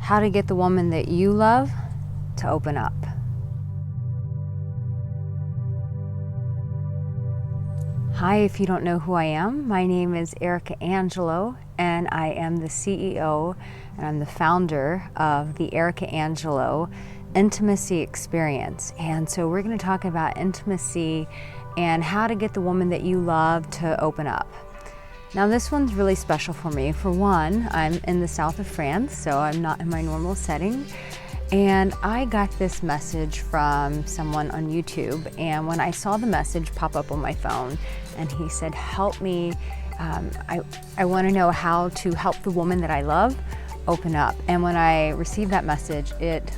How to get the woman that you love to open up. Hi, if you don't know who I am, my name is Arica Angelo, and I am the CEO and I'm the founder of the Arica Angelo Intimacy Experience. And so we're going to talk about intimacy and how to get the woman that you love to open up. Now this one's really special for me. For one, I'm in the south of France, so I'm not in my normal setting. And I got this message from someone on YouTube, and when I saw the message pop up on my phone, and he said, help me, I want to know how to help the woman that I love open up. And when I received that message, it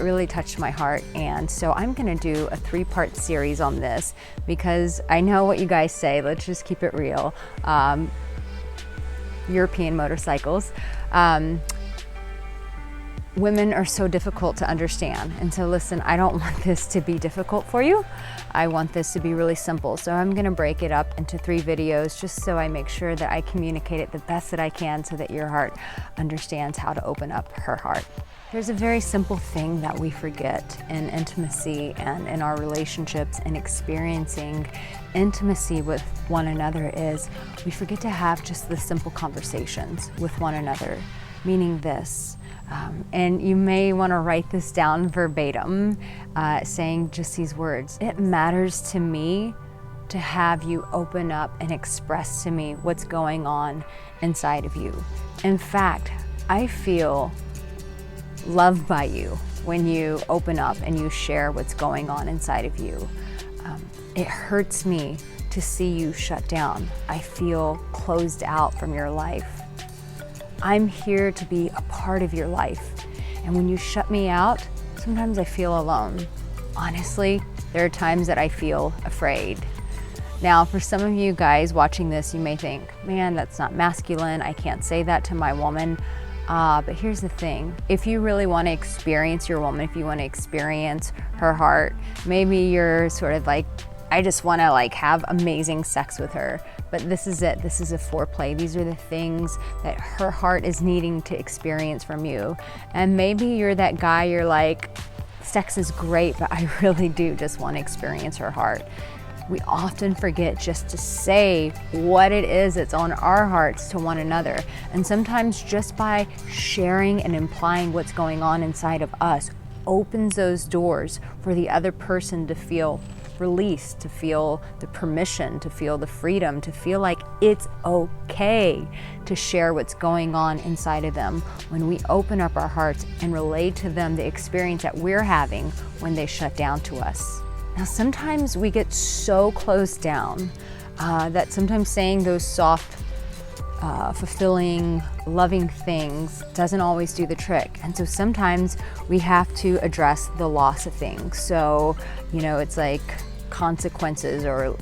really touched my heart. And so I'm gonna do a 3-part series on this because I know what you guys say, let's just keep it real. European motorcycles. Women are so difficult to understand. And so listen, I don't want this to be difficult for you. I want this to be really simple. So I'm gonna break it up into 3 videos just so I make sure that I communicate it the best that I can so that your heart understands how to open up her heart. There's a very simple thing that we forget in intimacy and in our relationships and experiencing intimacy with one another is we forget to have just the simple conversations with one another, meaning this. And you may want to write this down verbatim, saying just these words. It matters to me to have you open up and express to me what's going on inside of you. In fact, I feel loved by you when you open up and you share what's going on inside of you. It hurts me to see you shut down. I feel closed out from your life. I'm here to be a part of your life. And when you shut me out, sometimes I feel alone. Honestly, there are times that I feel afraid. Now, for some of you guys watching this, you may think, man, that's not masculine. I can't say that to my woman. But here's the thing. If you really want to experience your woman, if you want to experience her heart, maybe you're sort of like, I just want to have amazing sex with her. But this is it. This is a foreplay. These are the things that her heart is needing to experience from you. And maybe you're that guy, you're like, sex is great, but I really do just want to experience her heart. We often forget just to say what it is that's on our hearts to one another. And sometimes just by sharing and implying what's going on inside of us opens those doors for the other person to feel released, to feel the permission, to feel the freedom, to feel like it's okay to share what's going on inside of them when we open up our hearts and relay to them the experience that we're having when they shut down to us. Now, sometimes we get so closed down that sometimes saying those soft, fulfilling, loving things doesn't always do the trick. And so sometimes we have to address the loss of things. So, it's like consequences, or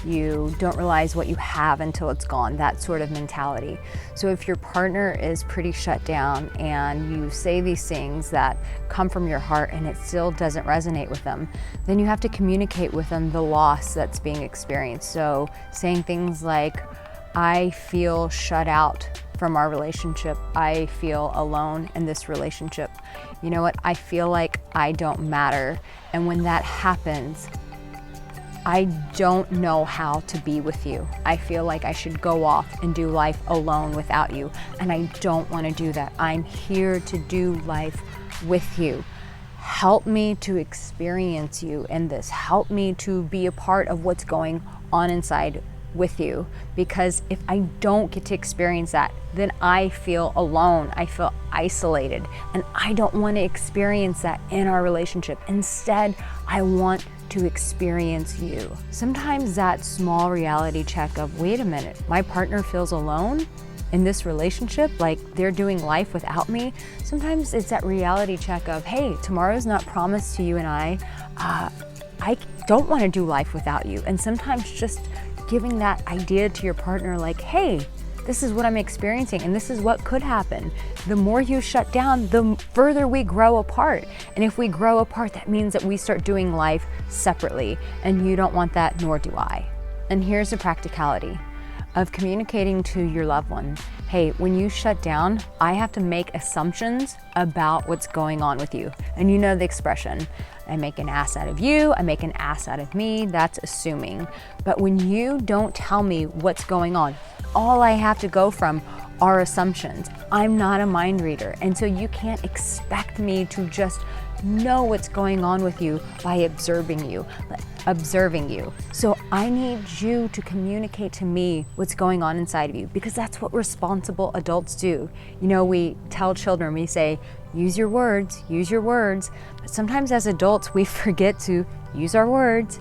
you don't realize what you have until it's gone, that sort of mentality. So if your partner is pretty shut down and you say these things that come from your heart and it still doesn't resonate with them, then you have to communicate with them the loss that's being experienced. So saying things like, I feel shut out from our relationship. I feel alone in this relationship. You know what? I feel like I don't matter. And when that happens, I don't know how to be with you. I feel like I should go off and do life alone without you. And I don't want to do that. I'm here to do life with you. Help me to experience you in this. Help me to be a part of what's going on inside with you. Because if I don't get to experience that, then I feel alone. I feel isolated. And I don't want to experience that in our relationship. Instead, I want to experience you. Sometimes that small reality check of, wait a minute, my partner feels alone in this relationship, like they're doing life without me. Sometimes it's that reality check of, hey, tomorrow's not promised to you and I don't want to do life without you. And sometimes just giving that idea to your partner, like, hey, this is what I'm experiencing and this is what could happen. The more you shut down, the further we grow apart. And if we grow apart, that means that we start doing life separately. And you don't want that, nor do I. And here's the practicality. of communicating to your loved one, hey, when you shut down, I have to make assumptions about what's going on with you. And you know the expression, I make an ass out of you, I make an ass out of me, that's assuming. But when you don't tell me what's going on, all I have to go from are assumptions. I'm not a mind reader, and so you can't expect me to just know what's going on with you by observing you. So I need you to communicate to me what's going on inside of you, because that's what responsible adults do. You know, we tell children, we say, use your words, but sometimes as adults we forget to use our words.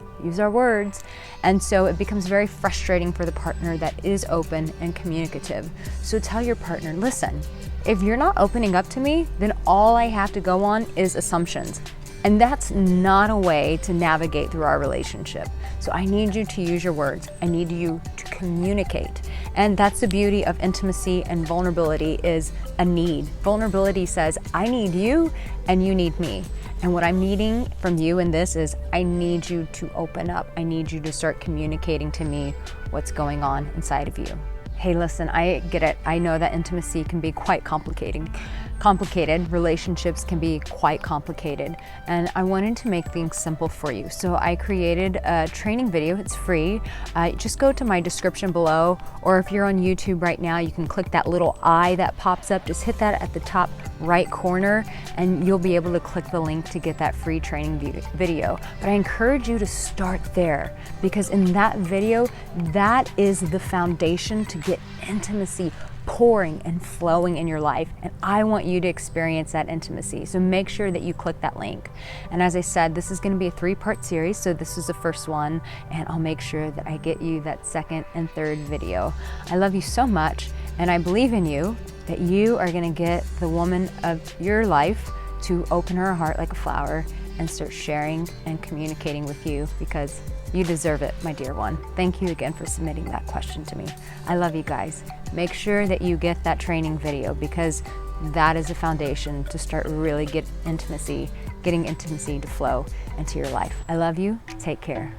And so it becomes very frustrating for the partner that is open and communicative. So tell your partner, listen, if you're not opening up to me, then all I have to go on is assumptions. And that's not a way to navigate through our relationship. So I need you to use your words. I need you to communicate. And that's the beauty of intimacy, and vulnerability is a need. Vulnerability says, I need you and you need me. And what I'm needing from you in this is, I need you to open up. I need you to start communicating to me what's going on inside of you. Hey, listen, I get it. I know that intimacy can be quite complicated. Relationships can be quite complicated. And I wanted to make things simple for you. So I created a training video. It's free. Just go to my description below, or if you're on YouTube right now, you can click that little eye that pops up. Just hit that at the top right corner and you'll be able to click the link to get that free training video. But I encourage you to start there, because in that video, that is the foundation to get intimacy pouring and flowing in your life. And I want you to experience that intimacy. So make sure that you click that link. And as I said, this is going to be a 3-part series. So this is the first one, and I'll make sure that I get you that second and third video. I love you so much, and I believe in you that you are going to get the woman of your life to open her heart like a flower and start sharing and communicating with you, because you deserve it, my dear one. Thank you again for submitting that question to me. I love you guys. Make sure that you get that training video, because that is a foundation to start really getting intimacy to flow into your life. I love you. Take care.